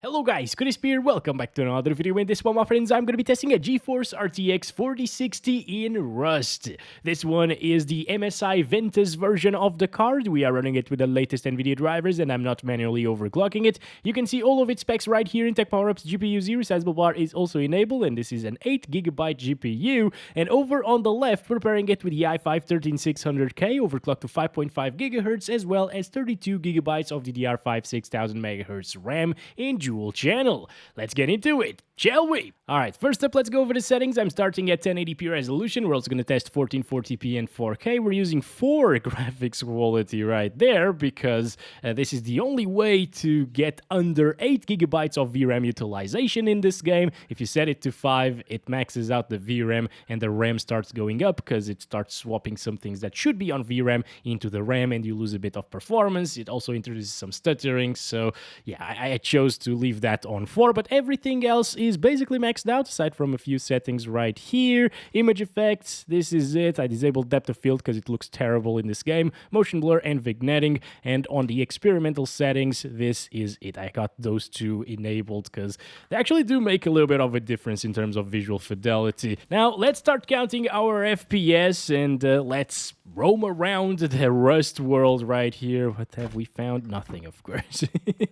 Hello guys, Chris here, welcome back to another video. In this one, my friends, I'm going to be testing a GeForce RTX 4060 in Rust. This one is the MSI Ventus version of the card. We are running it with the latest Nvidia drivers and I'm not manually overclocking it. You can see all of its specs right here in Tech Power-Ups. GPU 0 resizable bar is also enabled and this is an 8GB GPU. And over on the left, we're pairing it with the i5-13600K overclocked to 5.5 GHz as well as 32GB of DDR5 6000 MHz RAM in dual channel. Let's get into it, shall we? Alright, first up, let's go over the settings. I'm starting at 1080p resolution. We're also going to test 1440p and 4K. We're using 4 graphics quality right there because this is the only way to get under 8GB of VRAM utilization in this game. If you set it to 5, it maxes out the VRAM and the RAM starts going up because it starts swapping some things that should be on VRAM into the RAM and you lose a bit of performance. It also introduces some stuttering, so yeah, I chose to leave that on 4, but everything else is basically maxed out aside from a few settings right here. Image effects, this is it. I disabled depth of field because it looks terrible in this game. Motion blur and vignetting, and on the experimental settings, this is it. I got those two enabled because they actually do make a little bit of a difference in terms of visual fidelity. Now, let's start counting our FPS and let's roam around the Rust world right here. What have we found? Nothing, of course.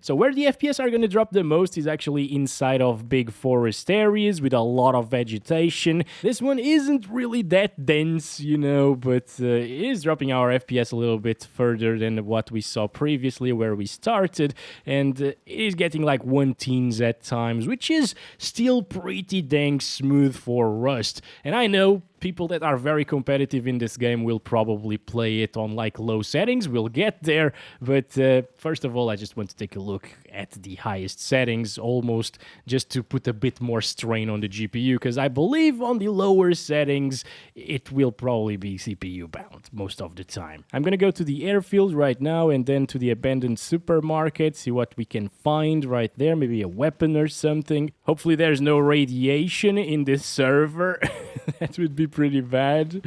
So where the FPS are going to drop the most is actually inside of big forest areas with a lot of vegetation. This one isn't really that dense, you know, but it is dropping our FPS a little bit further than what we saw previously where we started, and it is getting like 1 teens at times, which is still pretty dang smooth for Rust. And I know people that are very competitive in this game will probably play it on like low settings. We'll get there, but first of all, I just want to take a look at the highest settings, almost just to put a bit more strain on the GPU, because I believe on the lower settings, it will probably be CPU bound most of the time. I'm going to go to the airfield right now and then to the abandoned supermarket, see what we can find right there, maybe a weapon or something. Hopefully there's no radiation in this server. That would be pretty bad.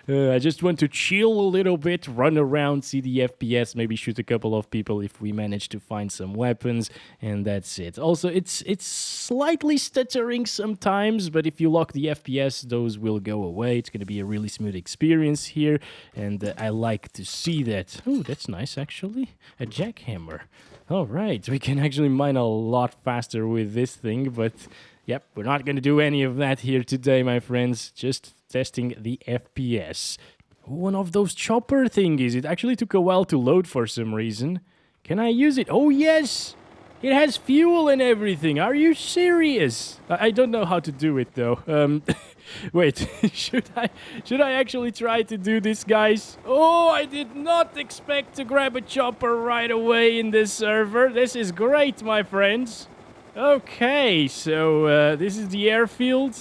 I just want to chill a little bit, run around, see the FPS, maybe shoot a couple of people if we manage to find some weapons, and that's it. Also, it's slightly stuttering sometimes, but if you lock the FPS, those will go away. It's going to be a really smooth experience here, and I like to see that. Oh, that's nice, actually. A jackhammer. All right, we can actually mine a lot faster with this thing, but yep, we're not going to do any of that here today, my friends. Just testing the FPS. One of those chopper thingies. It actually took a while to load for some reason. Can I use it? Oh, yes! It has fuel and everything. Are you serious? I don't know how to do it, though. Wait, should I actually try to do this, guys? Oh, I did not expect to grab a chopper right away in this server. This is great, my friends. Okay, so this is the airfield.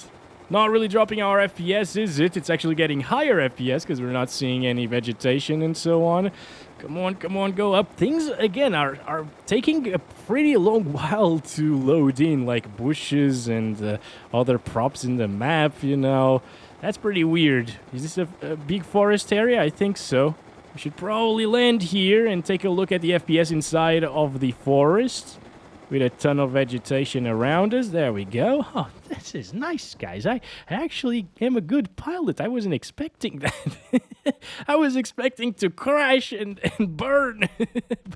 Not really dropping our FPS, is it? It's actually getting higher FPS because we're not seeing any vegetation and so on. Come on, go up. Things, again, are taking a pretty long while to load in, like bushes and other props in the map, you know. That's pretty weird. Is this a big forest area? I think so. We should probably land here and take a look at the FPS inside of the forest, with a ton of vegetation around us. There we go. Oh, this is nice, guys. I actually am a good pilot. I wasn't expecting that. I was expecting to crash and burn,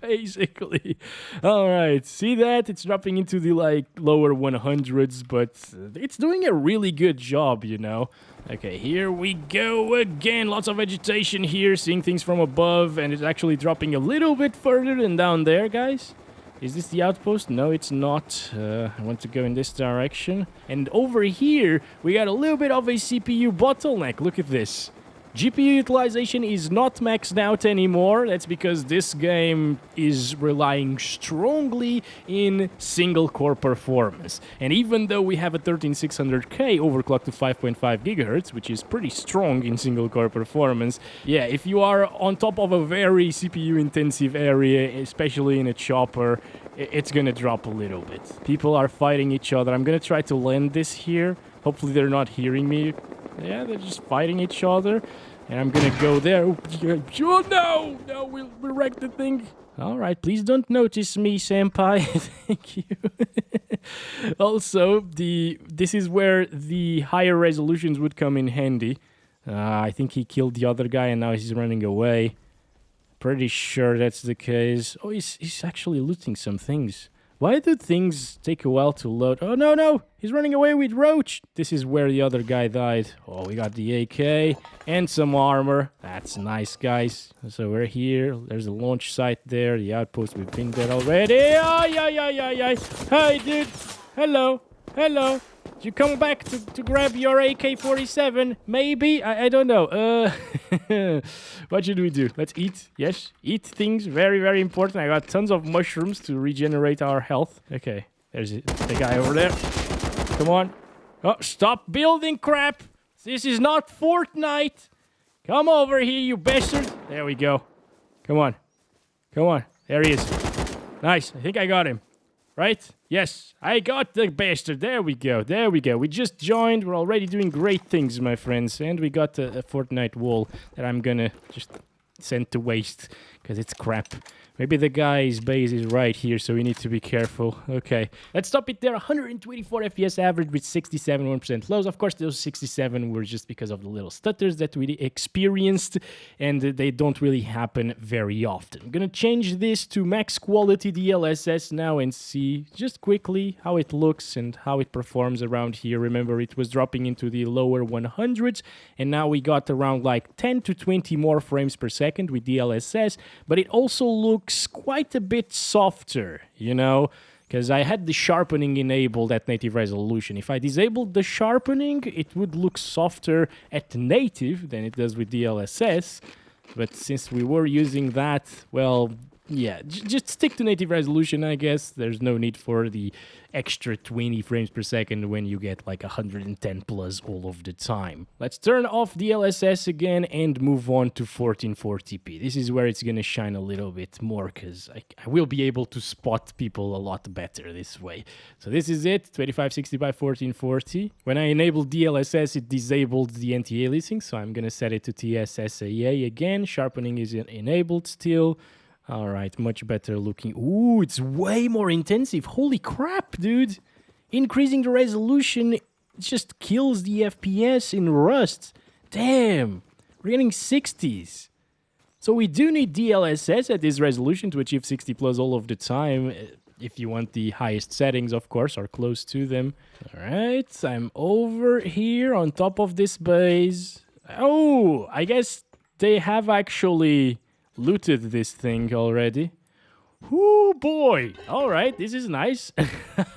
basically. All right, see that? It's dropping into the, like, lower 100s, but it's doing a really good job, you know. Okay, here we go again. Lots of vegetation here, seeing things from above, and it's actually dropping a little bit further than down there, guys. Is this the outpost? No, it's not. I want to go in this direction. And over here, we got a little bit of a CPU bottleneck. Look at this. GPU utilization is not maxed out anymore. That's because this game is relying strongly in single-core performance. And even though we have a 13600K overclocked to 5.5 GHz, which is pretty strong in single-core performance, yeah, if you are on top of a very CPU-intensive area, especially in a chopper, it's gonna drop a little bit. People are fighting each other. I'm gonna try to land this here. Hopefully they're not hearing me. Yeah, they're just fighting each other. And I'm gonna go there. Oh, no! No, we wrecked the thing. All right, please don't notice me, senpai. Thank you. Also, this is where the higher resolutions would come in handy. I think he killed the other guy and now he's running away. Pretty sure that's the case. Oh, he's actually looting some things. Why do things take a while to load? Oh, no, no. He's running away with Roach. This is where the other guy died. Oh, we got the AK and some armor. That's nice, guys. So we're here. There's a launch site there. The outpost, we've been there already. Oh, yeah. Hi, dude. Hello. Hello. Did you come back to grab your AK-47? Maybe? I don't know. What should we do? Let's eat. Yes, eat things. Very, very important. I got tons of mushrooms to regenerate our health. Okay, there's the guy over there. Come on. Oh, stop building crap. This is not Fortnite. Come over here, you bastard. There we go. Come on. Come on. There he is. Nice. I think I got him. Right? Yes, I got the bastard. There we go. There we go. We just joined. We're already doing great things, my friends. And we got a Fortnite wall that I'm gonna just send to waste because it's crap. Maybe the guy's base is right here, so we need to be careful. Okay, let's stop it there. 124 FPS average with 67% lows. Of course, those 67 were just because of the little stutters that we experienced, and they don't really happen very often. I'm gonna change this to max quality DLSS now and see just quickly how it looks and how it performs around here. Remember, it was dropping into the lower 100s, and now we got around like 10 to 20 more frames per second with DLSS, but it also looks quite a bit softer, you know, because I had the sharpening enabled at native resolution. If I disabled the sharpening, it would look softer at native than it does with DLSS, but since we were using that, well, yeah, just stick to native resolution, I guess. There's no need for the extra 20 frames per second when you get like 110 plus all of the time. Let's turn off DLSS again and move on to 1440p. This is where it's gonna shine a little bit more because I will be able to spot people a lot better this way. So this is it, 2560 by 1440. When I enabled DLSS, it disabled the anti-aliasing, so I'm gonna set it to TSSAA again. Sharpening is enabled still. All right, much better looking. Ooh, it's way more intensive. Holy crap, dude. Increasing the resolution just kills the FPS in Rust. Damn, we're getting 60s. So we do need DLSS at this resolution to achieve 60 plus all of the time. If you want the highest settings, of course, or close to them. All right, I'm over here on top of this base. Oh, I guess they have actually looted this thing already. Oh boy! Alright, this is nice.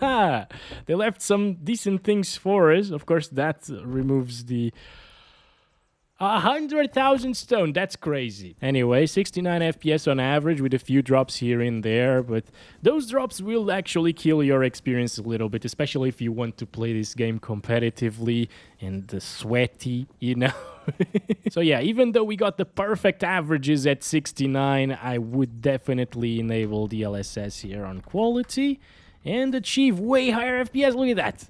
They left some decent things for us. Of course, that removes the 100,000 stone. That's crazy. Anyway, 69 FPS on average with a few drops here and there, but those drops will actually kill your experience a little bit, especially if you want to play this game competitively and sweaty, you know. So yeah, even though we got the perfect averages at 69, I would definitely enable DLSS here on quality and achieve way higher FPS. Look at that.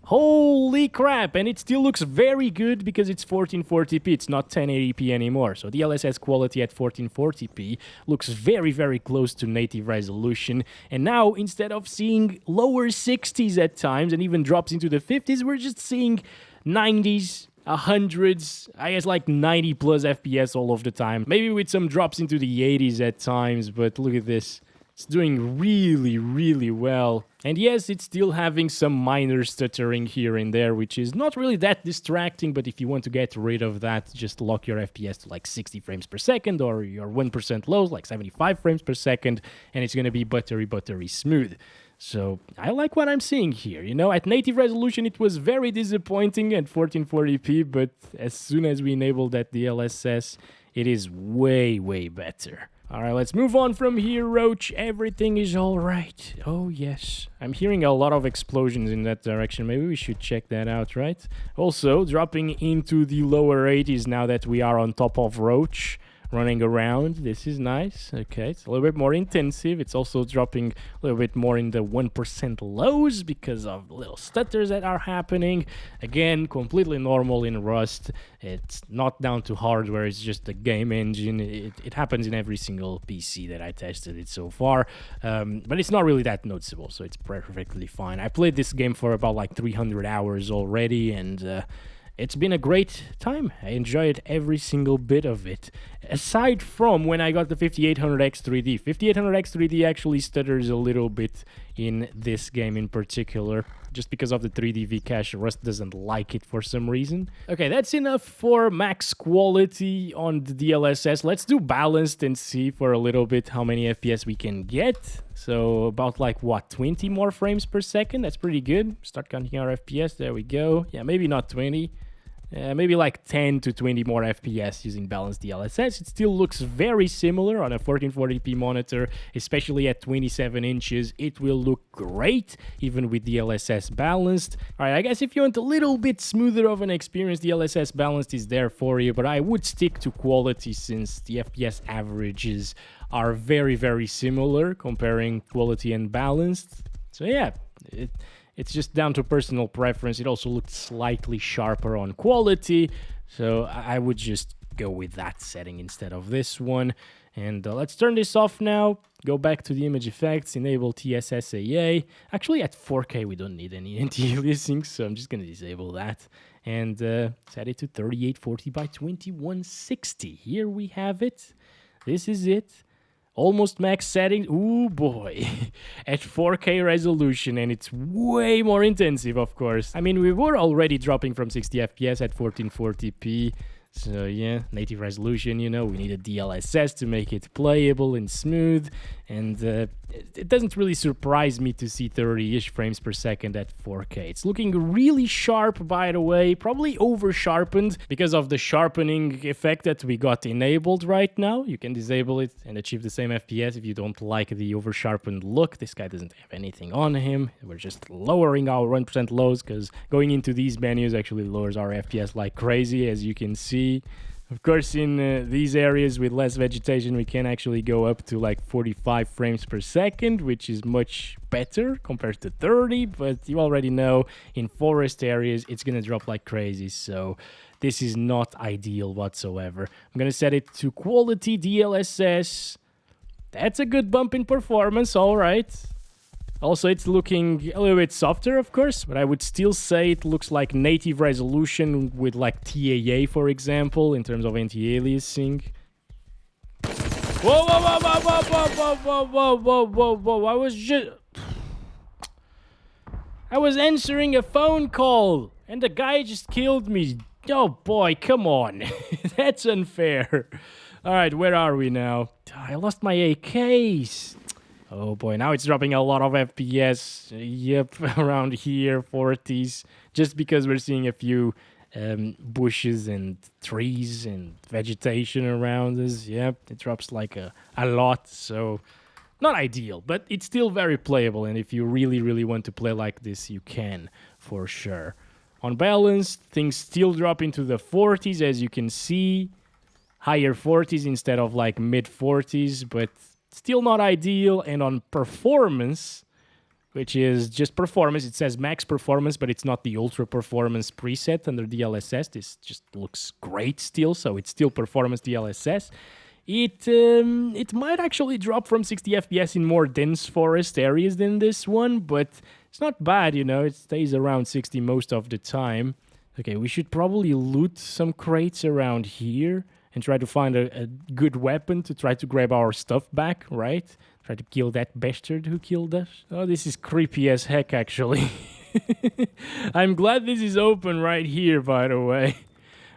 Holy crap, and it still looks very good because it's 1440p, it's not 1080p anymore. So DLSS quality at 1440p looks very, very close to native resolution. And now, instead of seeing lower 60s at times and even drops into the 50s, we're just seeing 90s, 100s, I guess like 90 plus FPS all of the time. Maybe with some drops into the 80s at times, but look at this. It's doing really, really well. And yes, it's still having some minor stuttering here and there, which is not really that distracting, but if you want to get rid of that, just lock your FPS to like 60 frames per second or your 1% lows, like 75 frames per second, and it's going to be buttery, buttery smooth. So I like what I'm seeing here. You know, at native resolution, it was very disappointing at 1440p, but as soon as we enable that DLSS, it is way, way better. All right, let's move on from here, Roach. Everything is all right. Oh, yes. I'm hearing a lot of explosions in that direction. Maybe we should check that out, right? Also, dropping into the lower 80s now that we are on top of Roach. running around. This is nice. Okay, it's a little bit more intensive. It's also dropping a little bit more in the 1% lows because of little stutters that are happening. Again, completely normal in Rust. It's not down to hardware, it's just the game engine. It happens in every single PC that I tested it so far, but it's not really that noticeable, so it's perfectly fine. I played this game for about like 300 hours already, and it's been a great time. I enjoyed every single bit of it. Aside from when I got the 5800X3D. 5800X3D actually stutters a little bit in this game in particular, just because of the 3D V-cache. Rust doesn't like it for some reason. Okay, that's enough for max quality on the DLSS. Let's do balanced and see for a little bit how many FPS we can get. So about like, what, 20 more frames per second? That's pretty good. Start counting our FPS. There we go. Yeah, maybe not 20. Maybe like 10 to 20 more FPS using balanced DLSS. It still looks very similar on a 1440p monitor, especially at 27 inches. It will look great, even with DLSS balanced. Alright, I guess if you want a little bit smoother of an experience, DLSS balanced is there for you, but I would stick to quality since the FPS averages are very, very similar comparing quality and balanced. So yeah, it's just down to personal preference. It also looks slightly sharper on quality, so I would just go with that setting instead of this one. And let's turn this off now. Go back to the image effects, enable TSSAA. Actually, at 4K, we don't need any anti-aliasing, so I'm just going to disable that. And set it to 3840 by 2160. Here we have it. This is it. Almost max settings. Ooh boy. At 4K resolution, and it's way more intensive, of course. I mean, we were already dropping from 60 FPS at 1440p. So yeah, native resolution, you know, we need a DLSS to make it playable and smooth, and it doesn't really surprise me to see 30-ish frames per second at 4K. It's looking really sharp, by the way, probably over-sharpened because of the sharpening effect that we got enabled right now. You can disable it and achieve the same FPS if you don't like the over-sharpened look. This guy doesn't have anything on him. We're just lowering our 1% lows because going into these menus actually lowers our FPS like crazy, as you can see. Of course, in these areas with less vegetation, we can actually go up to like 45 frames per second, which is much better compared to 30, but you already know in forest areas, it's going to drop like crazy, so this is not ideal whatsoever. I'm going to set it to quality DLSS. That's a good bump in performance, all right. Also, it's looking a little bit softer, of course, but I would still say it looks like native resolution with like TAA, for example, in terms of anti-aliasing. Whoa, whoa, whoa, whoa, whoa, whoa, whoa, whoa, whoa, whoa, whoa, I was answering a phone call, and the guy just killed me. Oh boy, come on. That's unfair. Alright, where are we now? I lost my AKs. Oh boy, now it's dropping a lot of FPS. Yep, around here, 40s. Just because we're seeing a few bushes and trees and vegetation around us. Yep, it drops like a lot, so not ideal, but it's still very playable, and if you really, really want to play like this, you can, for sure. On balance, things still drop into the 40s, as you can see. Higher 40s instead of like mid 40s, but still not ideal. And on performance, which is just performance, it says max performance, but it's not the ultra performance preset under DLSS. This just looks great still, so it's still performance DLSS. It might actually drop from 60 FPS in more dense forest areas than this one, but it's not bad, you know, it stays around 60 most of the time. Okay, we should probably loot some crates around here and try to find a good weapon to try to grab our stuff back, right? Try to kill that bastard who killed us. Oh, this is creepy as heck, actually. I'm glad this is open right here, by the way.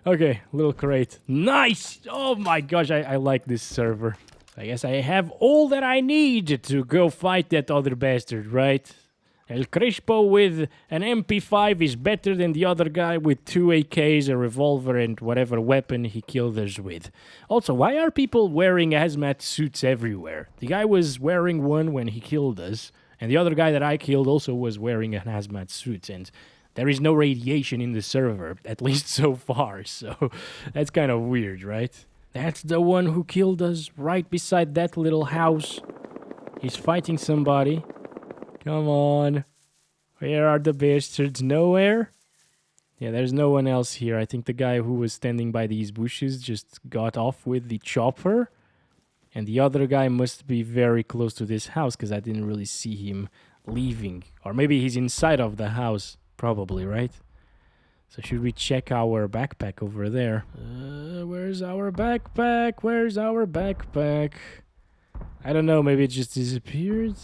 Okay, little crate. Nice! Oh my gosh, I like this server. I guess I have all that I need to go fight that other bastard, right? El Crispo with an MP5 is better than the other guy with 2 AKs, a revolver, and whatever weapon he killed us with. Also, why are people wearing hazmat suits everywhere? The guy was wearing one when he killed us, and the other guy that I killed also was wearing a hazmat suit, and there is no radiation in the server, at least so far, so that's kind of weird, right? That's the one who killed us right beside that little house. He's fighting somebody. Come on. Where are the bastards? Nowhere? Yeah, there's no one else here. I think the guy who was standing by these bushes just got off with the chopper. And the other guy must be very close to this house because I didn't really see him leaving. Or maybe he's inside of the house. Probably, right? So should we check our backpack over there? Where's our backpack? Where's our backpack? I don't know, maybe it just disappeared?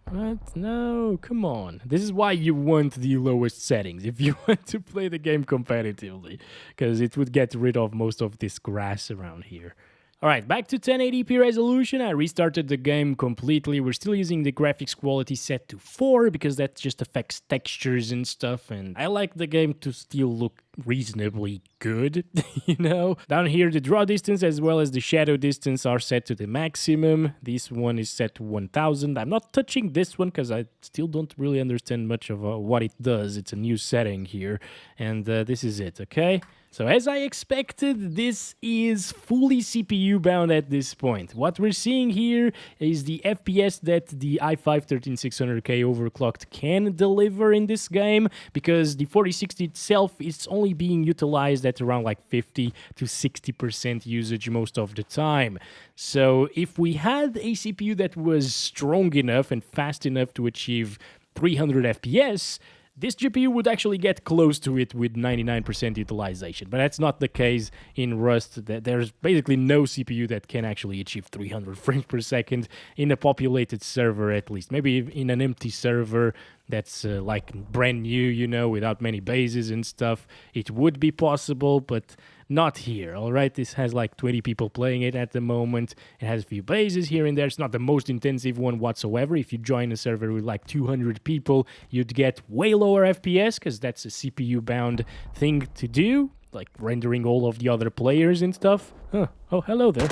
What? No, come on. This is why you want the lowest settings if you want to play the game competitively, because it would get rid of most of this grass around here. Alright, back to 1080p resolution. I restarted the game completely. We're still using the graphics quality set to 4 because that just affects textures and stuff, and I like the game to still look reasonably good, you know? Down here, the draw distance as well as the shadow distance are set to the maximum. This one is set to 1000. I'm not touching this one because I still don't really understand much of what it does. It's a new setting here, and this is it, okay? So as I expected, this is fully CPU bound at this point. What we're seeing here is the FPS that the i5 13600K overclocked can deliver in this game, because the 4060 itself is only being utilized at around like 50 to 60% usage most of the time. So if we had a CPU that was strong enough and fast enough to achieve 300 FPS, this GPU would actually get close to it with 99% utilization, but that's not the case in Rust. There's basically no CPU that can actually achieve 300 frames per second in a populated server, at least. Maybe in an empty server that's like brand new, you know, without many bases and stuff, it would be possible, but not here, all right? This has like 20 people playing it at the moment. It has a few bases here and there. It's not the most intensive one whatsoever. If you join a server with like 200 people, you'd get way lower FPS because that's a CPU-bound thing to do, like rendering all of the other players and stuff. Huh. Oh, hello there.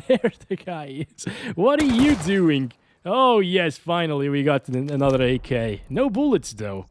There the guy is. What are you doing? Oh, yes, finally we got another AK. No bullets, though.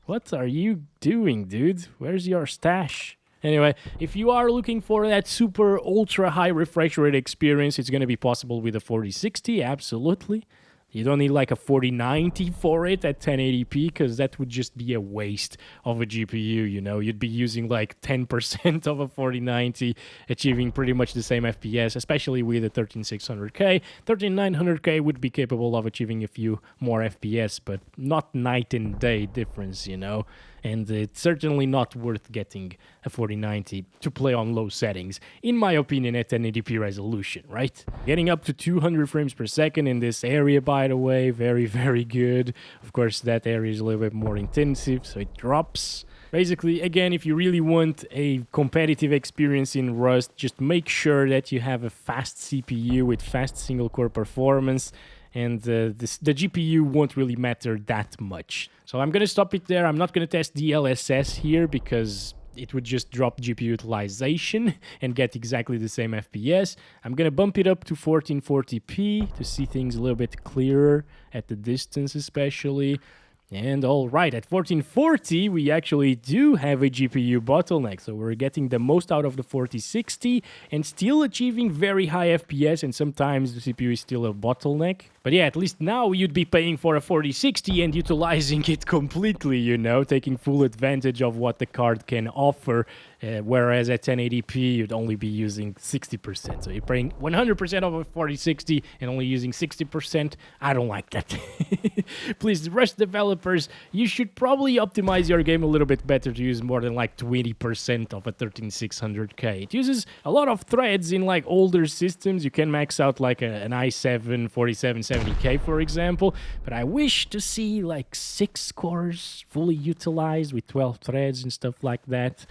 What are you doing, dude? Where's your stash? Anyway, if you are looking for that super ultra high refresh rate experience, it's going to be possible with a 4060, absolutely. You don't need like a 4090 for it at 1080p, because that would just be a waste of a GPU, you know? You'd be using like 10% of a 4090, achieving pretty much the same FPS, especially with a 13600K. 13900K would be capable of achieving a few more FPS, but not night and day difference, you know? And it's certainly not worth getting a 4090 to play on low settings, in my opinion, at 1080p resolution, right? Getting up to 200 frames per second in this area, by the way, very, very good. Of course, that area is a little bit more intensive, so it drops. Basically, again, if you really want a competitive experience in Rust, just make sure that you have a fast CPU with fast single-core performance, and the GPU won't really matter that much. So I'm going to stop it there. I'm not going to test DLSS here because it would just drop GPU utilization and get exactly the same FPS. I'm going to bump it up to 1440p to see things a little bit clearer at the distance especially. And all right, at 1440, we actually do have a GPU bottleneck. So we're getting the most out of the 4060 and still achieving very high FPS, and sometimes the CPU is still a bottleneck. But yeah, at least now you'd be paying for a 4060 and utilizing it completely, you know, taking full advantage of what the card can offer. Whereas at 1080p, you'd only be using 60%. So you're paying 100% of a 4060 and only using 60%. I don't like that. Please, Rust developers, you should probably optimize your game a little bit better to use more than like 20% of a 13600K. It uses a lot of threads in like older systems. You can max out like an i7 4770K, for example. But I wish to see like 6 cores fully utilized with 12 threads and stuff like that.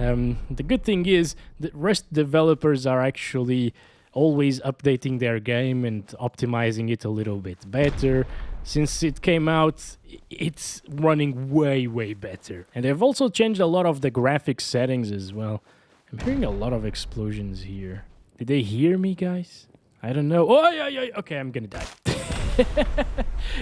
The good thing is that Rust developers are actually always updating their game and optimizing it a little bit better. Since it came out, it's running way, way better. And they've also changed a lot of the graphics settings as well. I'm hearing a lot of explosions here. Did they hear me, guys? I don't know. Oh, yeah. Okay, I'm gonna die.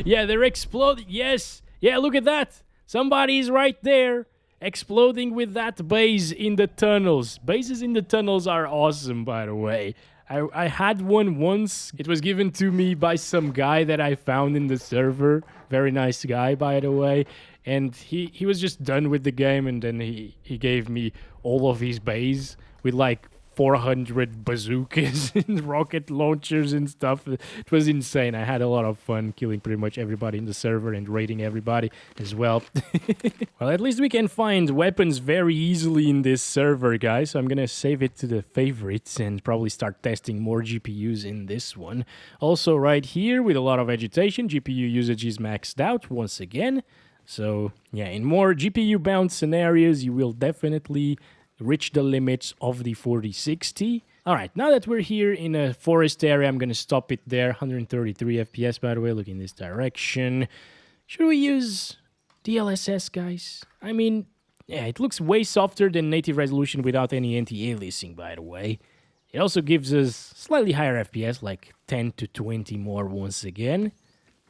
Yeah, they're exploding. Yes. Yeah, look at that. Somebody's right there. exploding with that base in the tunnels. Bases in the tunnels are awesome, by the way. I had one once. It was given to me by some guy that I found in the server. Very nice guy, by the way. And he was just done with the game, and then he gave me all of his base with like 400 bazookas and rocket launchers and stuff. It was insane. I had a lot of fun killing pretty much everybody in the server and raiding everybody as well. Well, at least we can find weapons very easily in this server, guys. So I'm gonna save it to the favorites and probably start testing more GPUs in this one. Also, right here with a lot of vegetation, GPU usage is maxed out once again. So yeah, in more GPU-bound scenarios, you will definitely reach the limits of the 4060. All right, now that we're here in a forest area, I'm going to stop it there. 133 FPS, by the way. Look in this direction. Should we use DLSS, guys? I mean, yeah, it looks way softer than native resolution without any anti-aliasing, by the way. It also gives us slightly higher FPS, like 10 to 20 more once again.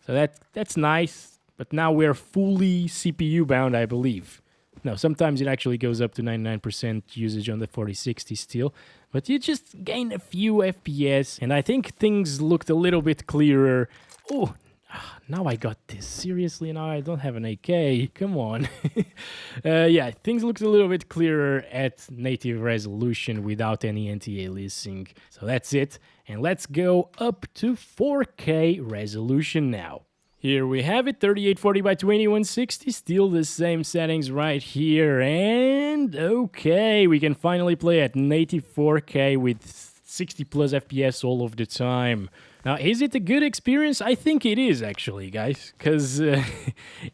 So that's nice. But now we're fully CPU-bound, I believe. No, sometimes it actually goes up to 99% usage on the 4060 still, but you just gain a few FPS, and I think things looked a little bit clearer. Oh, now I got this. Seriously, now I don't have an AK. Come on. Yeah, things looked a little bit clearer at native resolution without any anti-aliasing. So that's it, and let's go up to 4K resolution now. Here we have it, 3840 by 2160, still the same settings right here, and okay, we can finally play at native 4K with 60 plus FPS all of the time. Now, is it a good experience? I think it is, actually, guys, because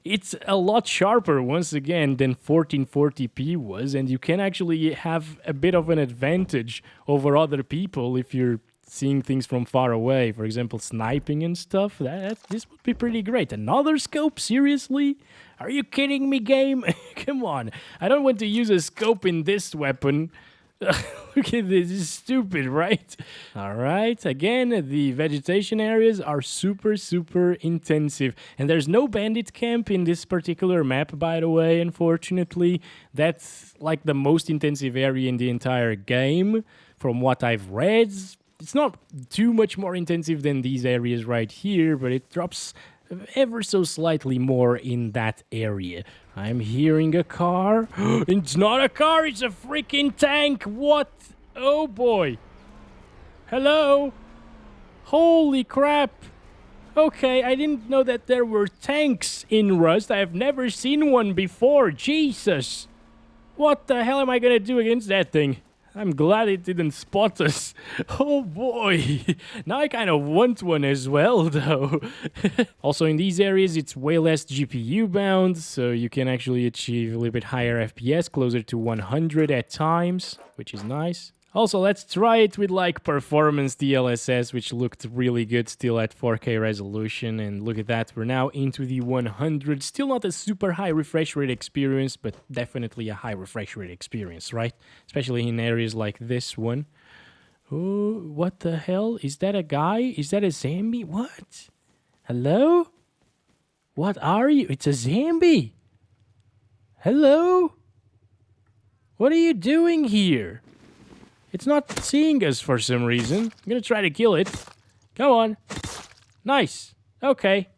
it's a lot sharper, once again, than 1440p was, and you can actually have a bit of an advantage over other people if you're seeing things from far away, for example, sniping and stuff. This would be pretty great. Another scope? Seriously? Are you kidding me, game? Come on. I don't want to use a scope in this weapon. Look at this. This is stupid, right? All right. Again, the vegetation areas are super, super intensive. And there's no bandit camp in this particular map, by the way, unfortunately. That's like the most intensive area in the entire game, from what I've read. It's not too much more intensive than these areas right here, but it drops ever so slightly more in that area. I'm hearing a car. It's not a car, it's a freaking tank. What? Oh boy. Hello? Holy crap. Okay, I didn't know that there were tanks in Rust. I have never seen one before. Jesus. What the hell am I gonna do against that thing? I'm glad it didn't spot us. Oh boy. Now I kind of want one as well, though. Also, in these areas, it's way less GPU bound, so you can actually achieve a little bit higher FPS, closer to 100 at times, which is nice. Also, let's try it with like performance DLSS, which looked really good still at 4K resolution. And look at that, we're now into the 100. Still not a super high refresh rate experience, but definitely a high refresh rate experience, right? Especially in areas like this one. Oh, what the hell? Is that a guy? Is that a zombie? What? Hello? What are you? It's a zombie. Hello? What are you doing here? It's not seeing us for some reason. I'm gonna try to kill it. Come on. Nice. Okay.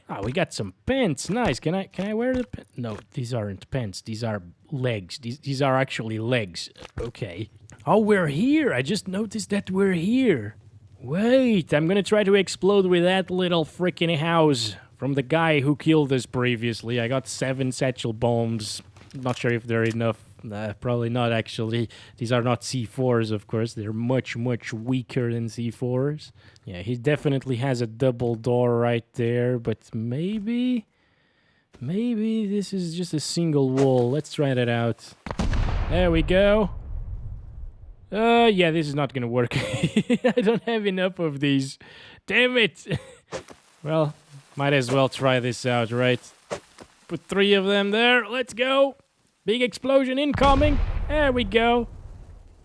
Oh, we got some pants. Nice. Can I wear the pants? No, these aren't pants. These are legs. These are actually legs. Okay. Oh, we're here. I just noticed that we're here. Wait, I'm gonna try to explode with that little freaking house from the guy who killed us previously. I got 7 satchel bombs. Not sure if they're enough. Probably not, actually. These are not C4s, of course. They're much, much weaker than C4s. Yeah, he definitely has a double door right there, but maybe this is just a single wall. Let's try that out. There we go. Yeah, this is not gonna work. I don't have enough of these. Damn it! Well, might as well try this out, right? Put 3 of them there. Let's go. Big explosion incoming. There we go.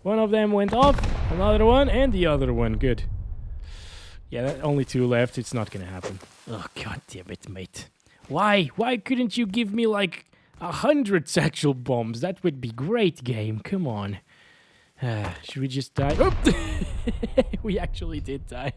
One of them went off. Another one and the other one. Good. Yeah, only 2 left. It's not gonna happen. Oh, god damn it, mate. Why? Why couldn't you give me, like, 100 actual bombs. That would be great, game. Come on. Should we just die? Oh! We actually did die.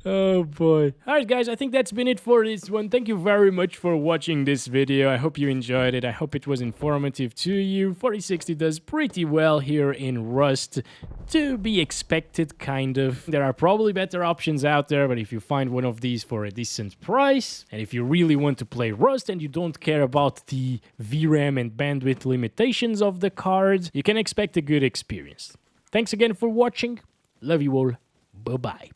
Oh boy. Alright guys, I think that's been it for this one. Thank you very much for watching this video. I hope you enjoyed it. I hope it was informative to you. 4060 does pretty well here in Rust. To be expected, kind of. There are probably better options out there, but if you find one of these for a decent price, and if you really want to play Rust and you don't care about the VRAM and bandwidth limitations of the cards, you can expect a good experience. Thanks again for watching. Love you all. Bye-bye.